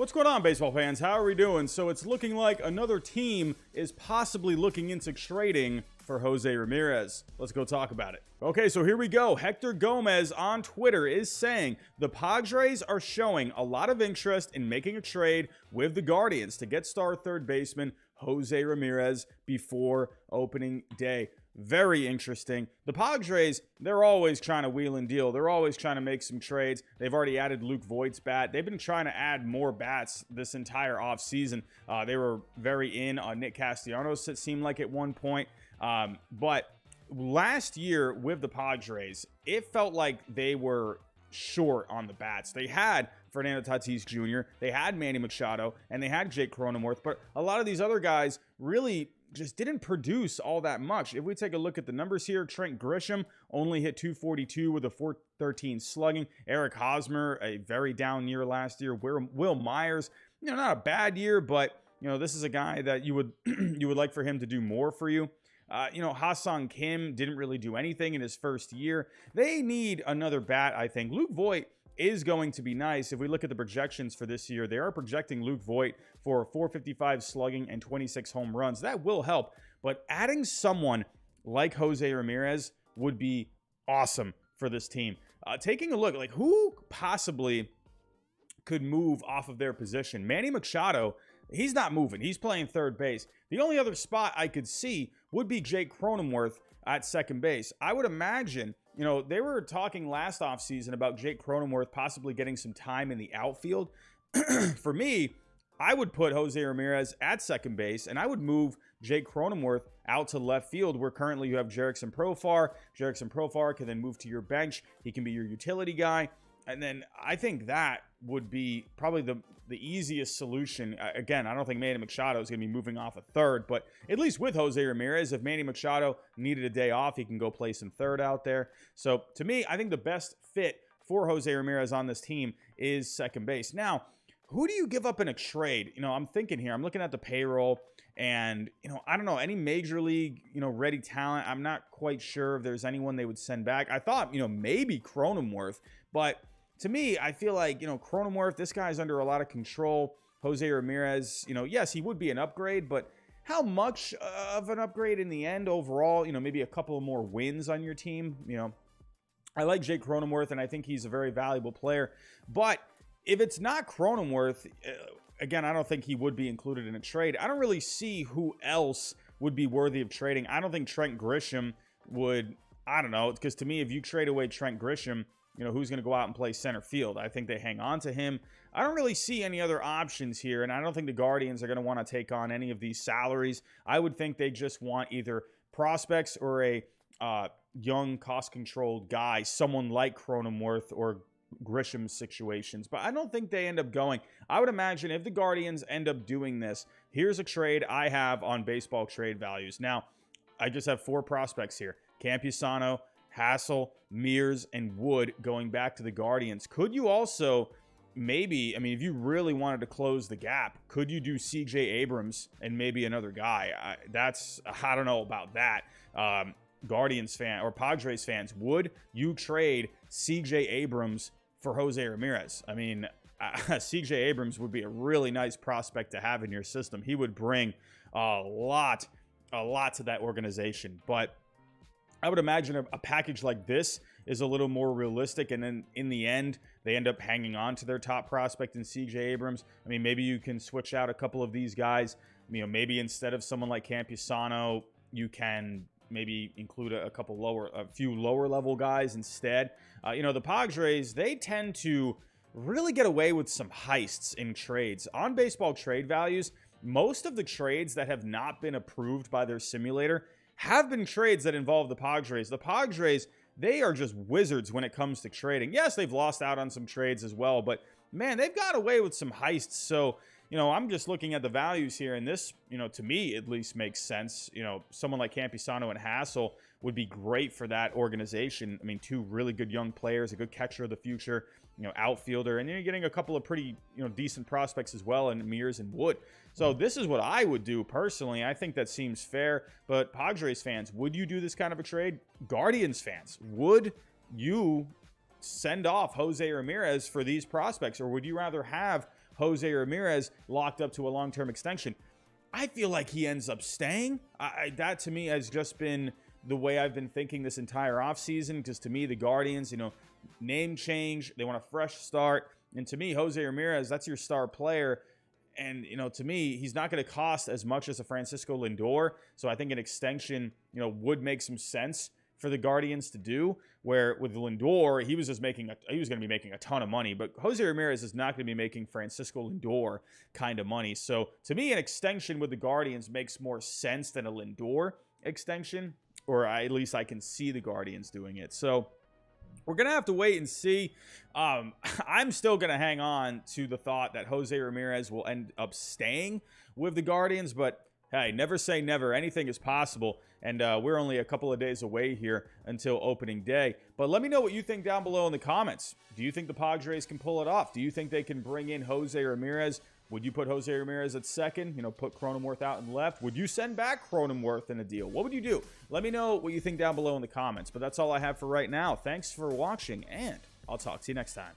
What's going on, baseball fans? How are we doing? So it's looking like another team is possibly looking into trading for Jose Ramirez. Let's go talk about it. Okay, so here we go. Hector Gomez on Twitter is saying the Padres are showing a lot of interest in making a trade with the Guardians to get star third baseman Jose Ramirez before opening day. Very interesting. The Padres, they're always trying to wheel and deal. They're always trying to make some trades. They've already added Luke Voigt's bat. They've been trying to add more bats this entire offseason. They were very in on Nick Castellanos, it seemed like at one point. But last year with the Padres, it felt like they were short on the bats. They had Fernando Tatis Jr., they had Manny Machado, and they had Jake Cronenworth. But a lot of these other guys really just didn't produce all that much. If we take a look at the numbers here, Trent Grisham only hit 242 with a 413 slugging. Eric Hosmer, a very down year last year. Will Myers, not a bad year, but this is a guy that you would you would like for him to do more for you. Ha-Seong Kim didn't really do anything in his first year. They need another bat, I think. Luke Voigt is going to be nice. If we look at the projections for this year, they are projecting Luke Voigt for 455 slugging and 26 home runs. That will help, but adding someone like Jose Ramirez would be awesome for this team. Taking a look, like who possibly could move off of their position? Manny Machado, he's not moving. He's playing third base. The only other spot I could see would be Jake Cronenworth at second base. I would imagine, they were talking last offseason about Jake Cronenworth possibly getting some time in the outfield. For me, I would put Jose Ramirez at second base, and I would move Jake Cronenworth out to left field, where currently you have Jerickson Profar. Jerickson Profar can then move to your bench. He can be your utility guy. And then I think that would be probably the easiest solution. Again, I don't think Manny Machado is going to be moving off a third, but at least with Jose Ramirez, if Manny Machado needed a day off, he can go play some third out there. So to me, I think the best fit for Jose Ramirez on this team is second base. Now, who do you give up in a trade? I'm thinking here, I'm looking at the payroll, and, I don't know, any major league, ready talent. I'm not quite sure if there's anyone they would send back. I thought, maybe Cronenworth, but to me, I feel like, Cronenworth, this guy's under a lot of control. Jose Ramirez, yes, he would be an upgrade, but how much of an upgrade in the end overall? Maybe a couple of more wins on your team. I like Jake Cronenworth, and I think he's a very valuable player. But if it's not Cronenworth, again, I don't think he would be included in a trade. I don't really see who else would be worthy of trading. I don't think Trent Grisham would. I don't know, because to me, if you trade away Trent Grisham, who's going to go out and play center field? I think they hang on to him. I don't really see any other options here, and I don't think the Guardians are going to want to take on any of these salaries. I would think they just want either prospects or a young, cost-controlled guy, someone like Cronenworth or Grisham's situations, but I don't think they end up going. I would imagine if the Guardians end up doing this, here's a trade I have on baseball trade values. Now, I just have 4 prospects here. Campusano, Hassel, Mears, and Wood going back to the Guardians. Could you also maybe, if you really wanted to close the gap, could you do CJ Abrams and maybe another guy? I don't know about that. Guardians fan or Padres fans, would you trade CJ Abrams for Jose Ramirez? CJ Abrams would be a really nice prospect to have in your system. He would bring a lot to that organization, but I would imagine a package like this is a little more realistic, and then in the end, they end up hanging on to their top prospect in CJ Abrams. Maybe you can switch out a couple of these guys. Maybe instead of someone like Campusano, you can maybe include a few lower level guys instead. The Padres, they tend to really get away with some heists in trades. On baseball trade values, most of the trades that have not been approved by their simulator have been trades that involve the Padres. The Padres, they are just wizards when it comes to trading. Yes, they've lost out on some trades as well, but man, they've got away with some heists. So, I'm just looking at the values here, and this, to me at least makes sense. Someone like Campusano and Hassel would be great for that organization. 2 really good young players, a good catcher of the future, outfielder, and then you're getting a couple of pretty, decent prospects as well in Mears and Wood. So this is what I would do personally. I think that seems fair, but Padres fans, would you do this kind of a trade? Guardians fans, would you send off Jose Ramirez for these prospects, or would you rather have Jose Ramirez locked up to a long-term extension. I feel like he ends up staying. That to me has just been the way I've been thinking this entire offseason, because to me, the Guardians, name change, they want a fresh start. And to me, Jose Ramirez, that's your star player. And, to me, he's not going to cost as much as a Francisco Lindor. So I think an extension, would make some sense for the Guardians to do, where with Lindor, he was going to be making a ton of money, but Jose Ramirez is not going to be making Francisco Lindor kind of money. So to me, an extension with the Guardians makes more sense than a Lindor extension, or at least I can see the Guardians doing it. So we're going to have to wait and see. I'm still going to hang on to the thought that Jose Ramirez will end up staying with the Guardians, but hey, never say never. Anything is possible. And we're only a couple of days away here until opening day. But let me know what you think down below in the comments. Do you think the Padres can pull it off? Do you think they can bring in Jose Ramirez? Would you put Jose Ramirez at second? Put Cronenworth out in left? Would you send back Cronenworth in a deal? What would you do? Let me know what you think down below in the comments. But that's all I have for right now. Thanks for watching, and I'll talk to you next time.